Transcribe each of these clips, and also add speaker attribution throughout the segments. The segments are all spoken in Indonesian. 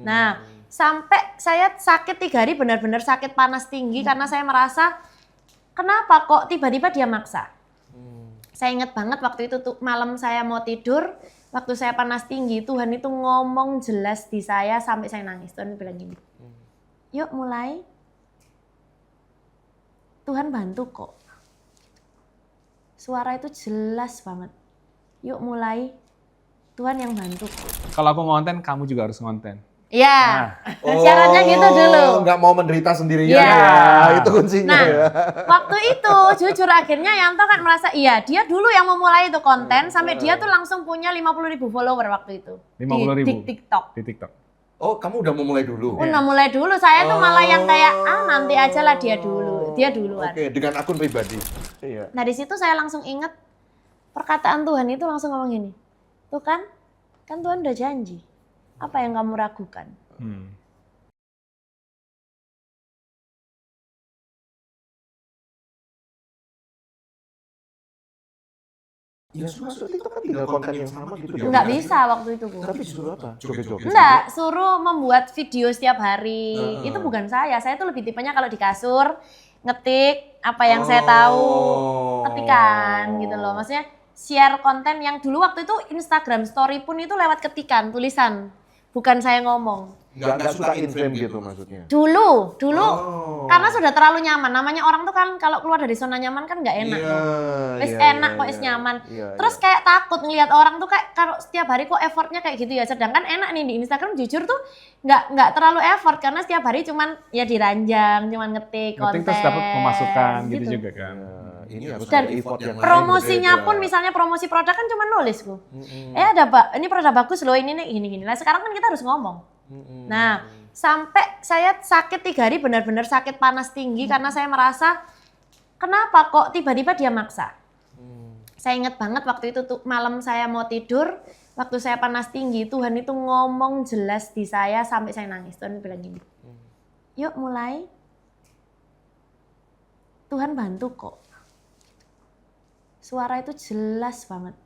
Speaker 1: Nah, sampai saya sakit 3 hari, benar-benar sakit panas tinggi karena saya merasa kenapa kok tiba-tiba dia maksa. Saya ingat banget waktu itu tuh malam saya mau tidur, waktu saya panas tinggi, Tuhan itu ngomong jelas di saya sampai saya nangis. Tuhan bilang gini, yuk mulai, Tuhan bantu kok. Suara itu jelas banget. Yuk mulai, Tuhan yang bantu kok.
Speaker 2: Kalau aku ngonten, kamu juga harus ngonten.
Speaker 1: Iya, syaratnya gitu dulu.
Speaker 3: Nggak mau menderita sendirian
Speaker 1: Iya.
Speaker 3: ya, itu kuncinya
Speaker 1: Nah,
Speaker 3: ya.
Speaker 1: waktu itu jujur akhirnya Yanto kan merasa iya dia dulu yang memulai itu konten sampai dia tuh langsung punya 50.000 follower waktu itu
Speaker 2: 50.000
Speaker 1: di TikTok.
Speaker 2: Di TikTok.
Speaker 3: Oh, kamu udah mau mulai dulu?
Speaker 1: Udah mulai dulu, saya tuh malah yang kayak nanti aja lah dia duluan.
Speaker 3: Oke, dengan akun pribadi. Iya.
Speaker 1: Nah di situ saya langsung inget perkataan Tuhan itu langsung ngomong gini, tuh kan Tuhan udah janji, apa yang kamu ragukan?
Speaker 3: Ya masuk TikTok kan tinggal konten yang sama gitu.
Speaker 1: Nggak bisa waktu itu Bu.
Speaker 3: Tapi disuruh apa? Joget-joget.
Speaker 1: Enggak, suruh membuat video setiap hari. Itu bukan saya tuh lebih tipenya kalau di kasur ngetik apa yang saya tahu, ketikan gitu loh. Maksudnya share konten yang dulu waktu itu Instagram story pun itu lewat ketikan, tulisan. Bukan saya ngomong.
Speaker 3: Nggak suka in frame gitu maksudnya.
Speaker 1: Dulu karena sudah terlalu nyaman. Namanya orang tuh kan kalau keluar dari zona nyaman kan nggak enak. Wes enak kok, wes nyaman. Terus kayak takut ngelihat orang tuh kayak kalau setiap hari kok effortnya kayak gitu ya. Sedangkan enak nih di Instagram jujur tuh nggak terlalu effort karena setiap hari cuman ya diranjang, cuman ngetik konten.
Speaker 2: Ngetik terus dapat pemasukan gitu juga kan.
Speaker 3: Ini harus
Speaker 1: Dan
Speaker 3: ada effort yang lain
Speaker 1: promosinya
Speaker 3: berbeda.
Speaker 1: pun misalnya promosi produk kan cuma nulis Bu. Ini produk bagus loh, ini nih gini-gini. Nah sekarang kan kita harus ngomong. Nah sampai saya sakit 3 hari, benar-benar sakit panas tinggi karena saya merasa kenapa kok tiba-tiba dia maksa. Saya ingat banget waktu itu tuh malam saya mau tidur, waktu saya panas tinggi, Tuhan itu ngomong jelas di saya sampai saya nangis. Tuhan bilang gini, yuk mulai, Tuhan bantu kok. Suara itu jelas banget.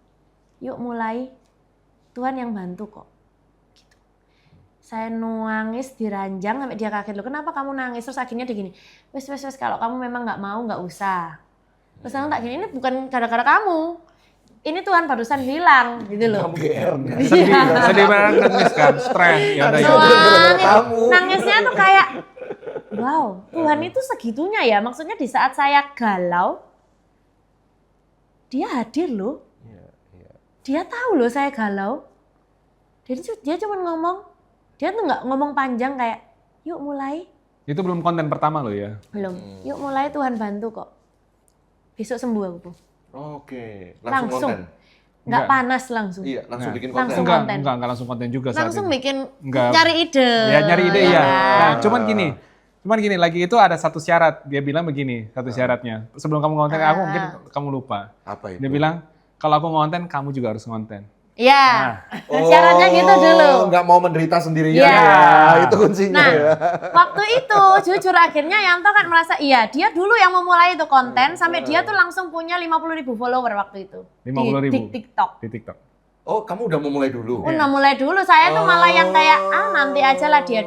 Speaker 1: Yuk mulai, Tuhan yang bantu kok. Gitu. Saya nangis diranjang sampai dia kaget. Loh kenapa kamu nangis? Terus akhirnya dia gini, wes kalau kamu memang nggak mau nggak usah. Terus aku tak gini, ini bukan gara-gara kamu. Ini Tuhan barusan bilang gitu loh.
Speaker 2: Sedih banget nangis kan, stres. Ya udah ya.
Speaker 1: Nangisnya tuh kayak, wow, Tuhan itu segitunya ya. Maksudnya di saat saya galau, dia hadir loh. Dia tahu loh saya galau. Dia cuma ngomong, dia tuh nggak ngomong panjang kayak, yuk mulai.
Speaker 2: Itu belum konten pertama lo ya?
Speaker 1: Belum, yuk mulai Tuhan bantu kok. Besok sembuh aku.
Speaker 3: Oke,
Speaker 1: Langsung.
Speaker 3: konten.
Speaker 1: Nggak panas langsung.
Speaker 3: Iya, langsung bikin
Speaker 1: Langsung
Speaker 3: konten.
Speaker 1: konten.
Speaker 2: Enggak langsung konten juga saat
Speaker 1: Langsung
Speaker 2: itu.
Speaker 1: bikin,
Speaker 2: Enggak.
Speaker 1: cari ide.
Speaker 2: Ya nyari ide ya.
Speaker 1: kan?
Speaker 2: Nah, cuman gini lagi itu ada satu syarat. Dia bilang begini, satu syaratnya. Sebelum kamu ngonten aku mungkin kamu lupa.
Speaker 3: Apa itu?
Speaker 2: Dia bilang kalau aku ngonten kamu juga harus ngonten.
Speaker 1: Iya, syaratnya gitu dulu.
Speaker 3: Nggak mau menderita sendirian
Speaker 1: Iya.
Speaker 3: ya, itu kuncinya
Speaker 1: Nah,
Speaker 3: ya.
Speaker 1: waktu itu jujur akhirnya Yanto kan merasa iya dia dulu yang memulai itu konten sampai dia tuh langsung punya 50.000 follower waktu itu
Speaker 2: 50.000
Speaker 1: di TikTok.
Speaker 2: Di TikTok.
Speaker 3: Oh, kamu udah mau mulai dulu?
Speaker 1: Udah mulai dulu, saya tuh malah yang kayak nanti aja lah dia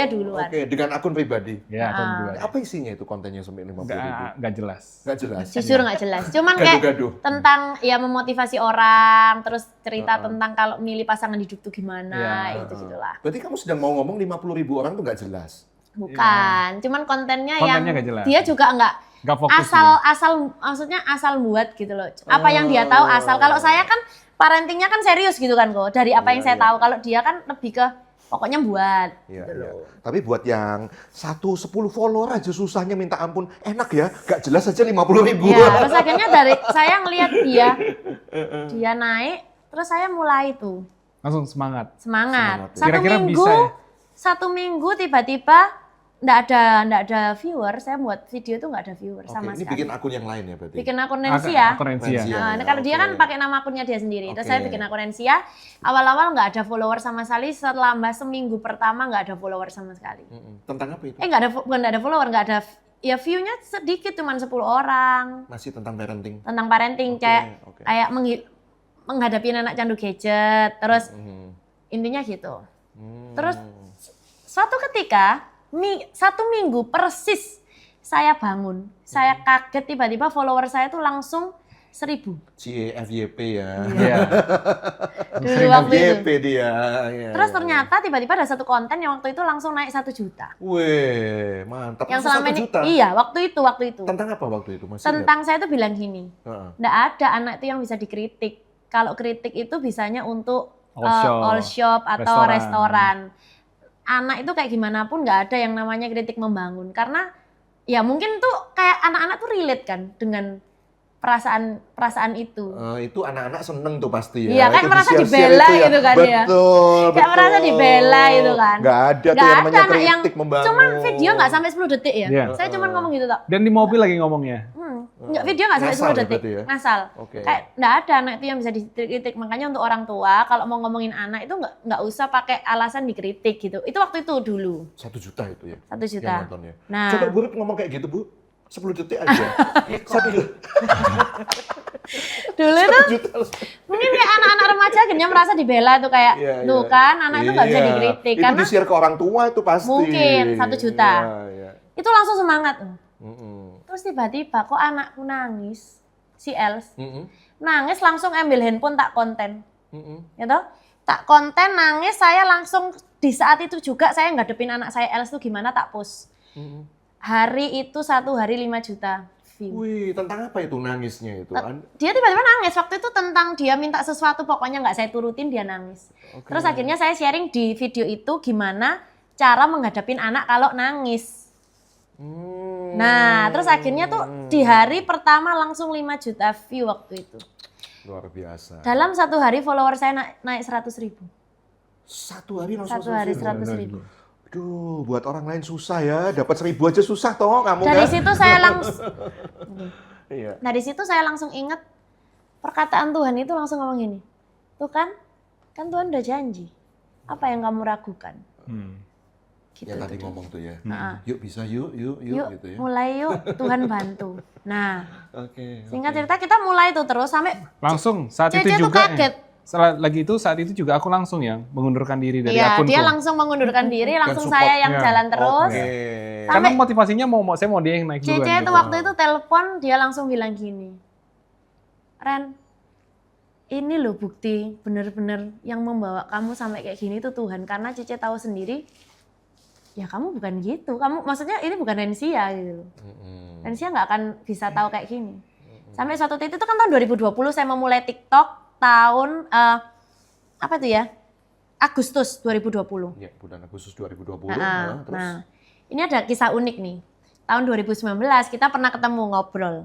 Speaker 1: duluan.
Speaker 3: Oke, dengan akun pribadi.
Speaker 2: Ya, akun pribadi.
Speaker 3: Apa isinya itu kontennya sampai 50.000?
Speaker 2: Nggak jelas.
Speaker 3: Nggak jelas.
Speaker 1: Jujur nggak jelas, cuman kayak
Speaker 3: Gaduh-gaduh.
Speaker 1: tentang ya memotivasi orang, terus cerita tentang kalau milih pasangan hidup tuh gimana, itu gitulah.
Speaker 3: Berarti kamu sedang mau ngomong 50.000 orang tuh nggak jelas?
Speaker 1: Bukan, cuman kontennya yang
Speaker 2: Kontennya nggak jelas.
Speaker 1: dia juga nggak
Speaker 2: fokus.
Speaker 1: maksudnya asal buat gitu loh. Apa yang dia tahu asal. Kalau saya kan parentingnya kan serius gitu kan kok. Dari apa yang saya tahu. Kalau dia kan lebih ke pokoknya buat.
Speaker 3: Iya, iya. Tapi buat yang 10 follower aja susahnya minta ampun. Enak ya, nggak jelas aja 50.000.
Speaker 1: Ya, terus akhirnya dari saya ngelihat dia naik, terus saya mulai tuh
Speaker 2: Langsung semangat.
Speaker 1: semangat.
Speaker 3: ya.
Speaker 2: Kira-kira bisa ya?
Speaker 1: Satu minggu tiba-tiba nggak ada viewer, saya buat video tuh nggak ada viewer sama
Speaker 3: Ini
Speaker 1: sekali.
Speaker 3: bikin akun yang lain ya berarti?
Speaker 1: Bikin akun Nensia.
Speaker 2: Akun Nensia.
Speaker 1: Nah, kalau dia kan pakai nama akunnya dia sendiri. Terus saya bikin akun Nensia. Awal-awal nggak ada follower sama sekali. Selama seminggu pertama nggak ada follower sama sekali.
Speaker 3: Tentang apa itu?
Speaker 1: Bukan nggak ada follower, nggak ada. Ya view-nya sedikit, cuma 10 orang.
Speaker 3: Masih tentang parenting?
Speaker 1: Tentang parenting, kayak menghadapi anak candu gadget. Terus intinya gitu. Terus suatu ketika, 1 minggu persis saya bangun. Saya kaget tiba-tiba follower saya tuh langsung 1.000.
Speaker 3: CFYP ya.
Speaker 2: Iya.
Speaker 1: Dulu waktu itu.
Speaker 3: FYP dia. Ya,
Speaker 1: Terus
Speaker 3: ya,
Speaker 1: ternyata tiba-tiba ada satu konten yang waktu itu langsung naik 1 juta.
Speaker 3: Wih, mantap.
Speaker 1: Yang
Speaker 3: Langsung
Speaker 1: selama
Speaker 3: 1
Speaker 1: ini,
Speaker 3: juta.
Speaker 1: iya waktu itu.
Speaker 3: Tentang apa waktu itu? Masih
Speaker 1: Tentang saya tuh bilang gini,
Speaker 3: Heeh.
Speaker 1: nggak ada anak itu yang bisa dikritik. Kalau kritik itu bisanya untuk
Speaker 2: All
Speaker 1: shop atau
Speaker 2: Restoran.
Speaker 1: restoran. Anak itu kayak gimana pun nggak ada yang namanya kritik membangun. Karena ya mungkin tuh kayak anak-anak tuh relate kan dengan perasaan itu.
Speaker 3: Itu anak-anak seneng tuh pasti ya.
Speaker 1: Iya, kayak
Speaker 3: Itu
Speaker 1: merasa
Speaker 3: di-share-share
Speaker 1: dibela
Speaker 3: itu ya.
Speaker 1: gitu kan ya.
Speaker 3: Betul,
Speaker 1: Kayak merasa dibela itu kan.
Speaker 3: Nggak ada tuh
Speaker 1: Nggak
Speaker 3: yang
Speaker 1: ada
Speaker 3: namanya
Speaker 1: anak yang
Speaker 3: kritik membangun.
Speaker 1: cuman video nggak sampai 10 detik ya.
Speaker 2: Iya.
Speaker 1: Saya cuman ngomong gitu tak.
Speaker 2: Dan di mobil lagi ngomongnya.
Speaker 1: Nggak, video nggak sampai
Speaker 3: Ngasal
Speaker 1: 10
Speaker 3: ya
Speaker 1: detik.
Speaker 3: berarti ya?
Speaker 1: Ngasal.
Speaker 3: Oke.
Speaker 1: Kayak nggak ada anak itu yang bisa dikritik. Makanya untuk orang tua kalau mau ngomongin anak itu nggak usah pakai alasan dikritik gitu. Itu waktu itu dulu.
Speaker 3: 1 juta itu ya.
Speaker 1: 1 juta.
Speaker 3: Yang nontonnya.
Speaker 1: Nah.
Speaker 3: Coba Bu Rut ngomong kayak gitu, Bu. 10 detik aja. 1
Speaker 1: Dulu tuh
Speaker 3: juta.
Speaker 1: mungkin kayak anak-anak remaja akhirnya merasa dibela tuh kayak,
Speaker 3: Iya,
Speaker 1: tuh
Speaker 3: iya.
Speaker 1: kan anak itu nggak bisa
Speaker 3: Iya.
Speaker 1: dikritik.
Speaker 3: Itu
Speaker 1: Karena
Speaker 3: di-share ke orang tua itu pasti.
Speaker 1: mungkin 1 juta.
Speaker 3: Iya, iya.
Speaker 1: Itu langsung semangat.
Speaker 3: Mm-mm.
Speaker 1: Terus tiba-tiba kok anakku nangis, si Els.
Speaker 3: Mm-mm.
Speaker 1: Nangis langsung ambil handphone tak konten.
Speaker 3: Mm-mm.
Speaker 1: Gitu. Tak konten nangis, saya langsung di saat itu juga saya ngadepin anak saya Els tuh gimana tak post.
Speaker 3: Mm-mm.
Speaker 1: Hari itu 1 hari 5 juta view.
Speaker 3: Wih, tentang apa itu nangisnya itu?
Speaker 1: Dia tiba-tiba nangis, waktu itu tentang dia minta sesuatu pokoknya nggak saya turutin dia nangis.
Speaker 3: Oke.
Speaker 1: Terus akhirnya saya sharing di video itu gimana cara menghadapin anak kalau nangis. Nah, terus akhirnya tuh di hari pertama langsung 5 juta view waktu itu.
Speaker 3: Luar biasa.
Speaker 1: Dalam 1 hari follower saya naik 100.000.
Speaker 3: 1 hari langsung
Speaker 1: 1 hari
Speaker 3: 100.000.
Speaker 1: 100.000.
Speaker 3: Aduh, buat orang lain susah ya. Dapat 1.000 aja susah toh kamu
Speaker 1: Dari
Speaker 3: kan?
Speaker 1: situ saya langsung,
Speaker 3: Iya.
Speaker 1: dari situ saya langsung ingat perkataan Tuhan itu langsung ngomong gini. Tuh kan Tuhan udah janji. Apa yang kamu ragukan? Gitu
Speaker 3: Yang tadi
Speaker 1: tuh.
Speaker 3: ngomong tuh ya.
Speaker 1: Heeh.
Speaker 3: Yuk bisa yuk
Speaker 1: Yuk,
Speaker 3: gitu ya.
Speaker 1: mulai yuk, Tuhan bantu. Nah,
Speaker 3: Oke.
Speaker 1: singkat cerita kita mulai tuh terus sampai
Speaker 2: Langsung saat itu
Speaker 1: Cece tuh
Speaker 2: juga.
Speaker 1: kaget.
Speaker 2: Saat itu juga aku langsung ya mengundurkan diri dari
Speaker 1: Iya,
Speaker 2: akunku.
Speaker 1: dia langsung mengundurkan diri, langsung
Speaker 3: support.
Speaker 1: saya yang
Speaker 2: Iya.
Speaker 1: jalan terus.
Speaker 3: Oke.
Speaker 2: Karena
Speaker 1: Sampai
Speaker 2: motivasinya saya mau dia yang naik duluan.
Speaker 1: Cece
Speaker 2: gitu.
Speaker 1: itu waktu itu telepon, dia langsung bilang gini, Ren, ini loh bukti bener-bener yang membawa kamu sampai kayak gini tuh Tuhan. Karena Cece tahu sendiri, ya kamu bukan gitu. Kamu maksudnya ini bukan Rensia gitu. Rensia nggak akan bisa tahu kayak gini. Sampai suatu titik itu kan tahun 2020 saya memulai TikTok tahun apa tuh ya? Agustus 2020.
Speaker 3: Ya, bulan Agustus 2020.
Speaker 1: Nah,
Speaker 3: Terus
Speaker 1: nah, ini ada kisah unik nih. Tahun 2019 kita pernah ketemu ngobrol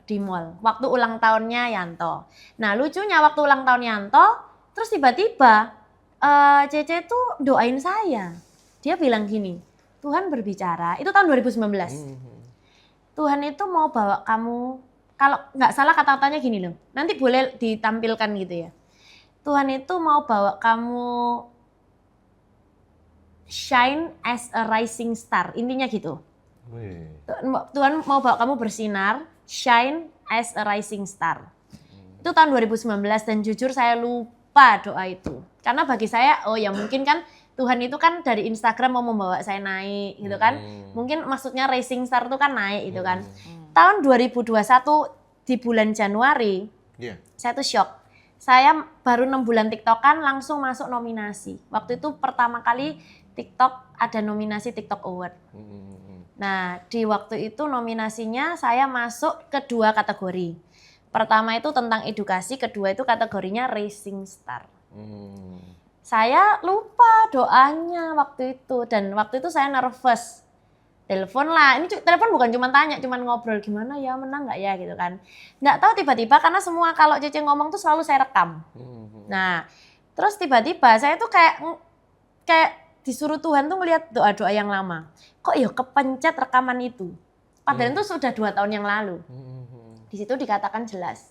Speaker 1: di mall. Waktu ulang tahunnya Yanto. Nah lucunya waktu ulang tahun Yanto, terus tiba-tiba Cece tuh doain saya. Dia bilang gini, Tuhan berbicara. Itu tahun 2019. Tuhan itu mau bawa kamu, kalau nggak salah kata-katanya gini loh. Nanti boleh ditampilkan gitu ya. Tuhan itu mau bawa kamu shine as a rising star. Intinya gitu.
Speaker 3: Wih.
Speaker 1: Tuhan mau bawa kamu bersinar, shine as a rising star. Itu tahun 2019 dan jujur saya lupa doa itu. Karena bagi saya, oh ya mungkin kan Tuhan itu kan dari Instagram mau membawa saya naik gitu kan. Mungkin maksudnya rising star itu kan naik gitu kan. Tahun 2021 di bulan Januari,
Speaker 3: Iya.
Speaker 1: saya tuh shock. Saya baru 6 bulan TikTokan langsung masuk nominasi. Waktu itu pertama kali TikTok ada nominasi TikTok Award. Nah, di waktu itu nominasinya saya masuk ke 2 kategori. Pertama itu tentang edukasi, kedua itu kategorinya Rising Star. Saya lupa doanya waktu itu dan waktu itu saya nervous. Telepon lah, ini telepon bukan cuma tanya, cuma ngobrol gimana ya, menang nggak ya gitu kan. Nggak tahu tiba-tiba karena semua kalau Cece ngomong tuh selalu saya rekam. Nah, terus tiba-tiba saya tuh kayak disuruh Tuhan tuh ngelihat doa-doa yang lama. Kok ya kepencet rekaman itu? Padahal itu sudah 2 tahun yang lalu. Di situ dikatakan jelas.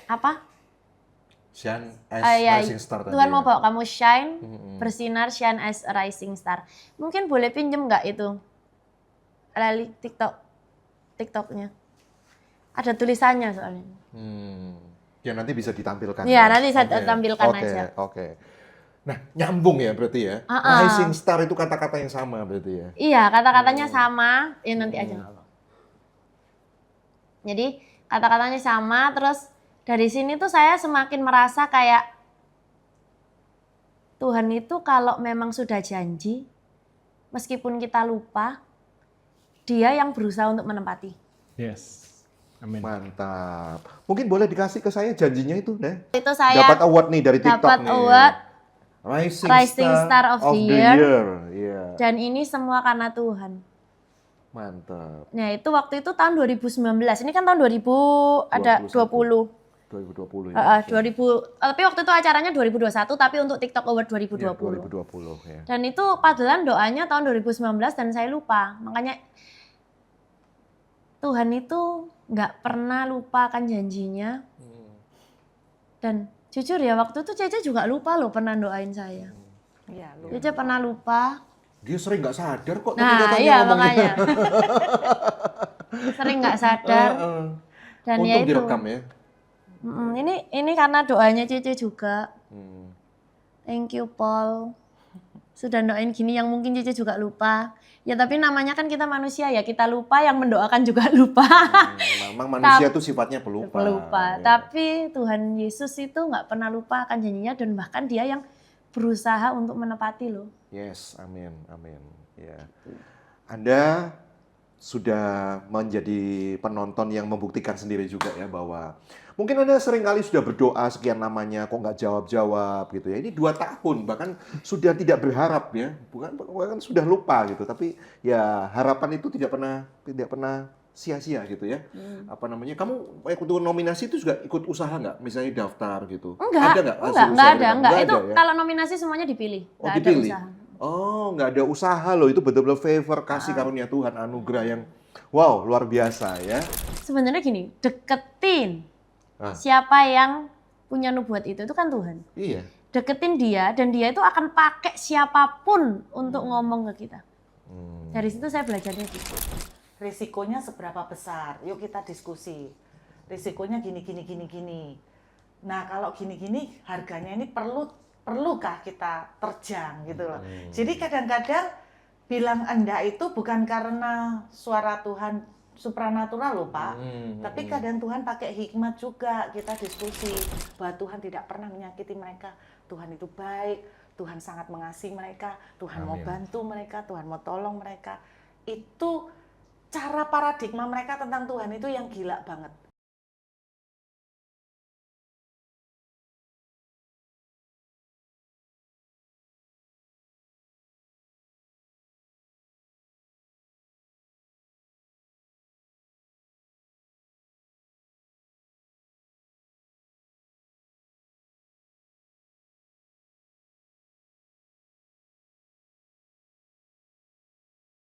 Speaker 1: Apa?
Speaker 3: Shine as
Speaker 1: Ya,
Speaker 3: rising star tadi.
Speaker 1: Tuhan
Speaker 3: ya.
Speaker 1: mau bawa kamu shine, bersinar, shine as a rising star. Mungkin boleh pinjem nggak itu? Lali TikToknya. Ada tulisannya soalnya.
Speaker 3: Ya nanti bisa ditampilkan.
Speaker 1: Iya,
Speaker 3: ya?
Speaker 1: nanti saya
Speaker 3: Oke.
Speaker 1: tampilkan
Speaker 3: Oke,
Speaker 1: aja.
Speaker 3: Oke. Nah, nyambung ya berarti ya. Rising star itu kata-kata yang sama berarti ya.
Speaker 1: Iya, kata-katanya sama. Ya nanti aja nggak apa. Jadi kata-katanya sama, terus dari sini tuh saya semakin merasa kayak Tuhan itu kalau memang sudah janji, meskipun kita lupa, Dia yang berusaha untuk menepati.
Speaker 2: Yes. Amin.
Speaker 3: Mantap. Mungkin boleh dikasih ke saya janjinya itu, deh.
Speaker 1: Itu saya
Speaker 3: Dapat award nih dari TikTok
Speaker 1: dapat
Speaker 3: nih.
Speaker 1: award
Speaker 3: Rising Star of the Year. Iya.
Speaker 1: dan ini semua karena Tuhan.
Speaker 3: Mantap.
Speaker 1: Nah itu waktu itu tahun 2019, ini kan tahun 2020.
Speaker 3: 2020
Speaker 1: Heeh,
Speaker 3: ya.
Speaker 1: 2000, tapi waktu itu acaranya 2021, tapi untuk TikTok Award 2020.
Speaker 3: Ya, 2020 ya.
Speaker 1: Dan itu padahal doanya tahun 2019 dan saya lupa. Makanya Tuhan itu nggak pernah lupa akan janjinya. Dan jujur ya waktu itu Cece juga lupa loh pernah doain saya.
Speaker 4: Iya, lu.
Speaker 1: Cece pernah lupa.
Speaker 3: Dia sering nggak sadar kok tadi
Speaker 1: Nah
Speaker 3: katanya
Speaker 1: iya
Speaker 3: ngomongnya.
Speaker 1: makanya. Sering nggak sadar. Dan
Speaker 3: Untung
Speaker 1: ya itu.
Speaker 3: direkam ya.
Speaker 1: Ini karena doanya Cece juga.
Speaker 3: Hmm.
Speaker 1: Thank you Paul. Sudah doain gini yang mungkin Cece juga lupa. Ya tapi namanya kan kita manusia ya, kita lupa, yang mendoakan juga lupa.
Speaker 3: Memang manusia tuh sifatnya pelupa.
Speaker 1: Pelupa.
Speaker 3: Ya.
Speaker 1: Tapi Tuhan Yesus itu nggak pernah lupa akan janjinya dan bahkan Dia yang berusaha untuk menepati loh.
Speaker 3: Yes, amin, amin. Ya. Anda sudah menjadi penonton yang membuktikan sendiri juga ya bahwa mungkin Anda seringkali sudah berdoa sekian lamanya kok nggak jawab-jawab gitu ya. Ini 2 tahun bahkan sudah tidak berharap ya, bukan sudah lupa gitu. Tapi ya harapan itu tidak pernah sia-sia gitu ya. Apa namanya? Kamu ikut nominasi itu juga ikut usaha nggak? Misalnya daftar gitu.
Speaker 1: Enggak,
Speaker 3: Ada nggak hasil usaha mereka?
Speaker 1: enggak. Itu
Speaker 3: ada ya?
Speaker 1: kalau nominasi semuanya dipilih,
Speaker 3: Oh,
Speaker 1: nggak ada
Speaker 3: dipilih.
Speaker 1: usaha.
Speaker 3: Oh, nggak ada usaha loh. Itu betul-betul favor kasih karunia Tuhan, anugerah yang wow, luar biasa ya.
Speaker 1: Sebenarnya gini, deketin
Speaker 3: Ah.
Speaker 1: siapa yang punya nubuat itu kan Tuhan.
Speaker 3: Iya.
Speaker 1: Deketin Dia dan Dia itu akan pakai siapapun untuk ngomong ke kita. Dari situ saya belajarnya gitu.
Speaker 4: Risikonya seberapa besar? Yuk kita diskusi. Risikonya gini. Nah, kalau gini harganya ini perlukah kita terjang gitu loh. Jadi kadang-kadang bilang enggak itu bukan karena suara Tuhan supranatural loh Pak. Tapi kadang Tuhan pakai hikmat juga, kita diskusi bahwa Tuhan tidak pernah menyakiti mereka. Tuhan itu baik, Tuhan sangat mengasihi mereka, Tuhan mau bantu mereka, Tuhan mau tolong mereka. Itu cara paradigma mereka tentang Tuhan itu yang gila banget.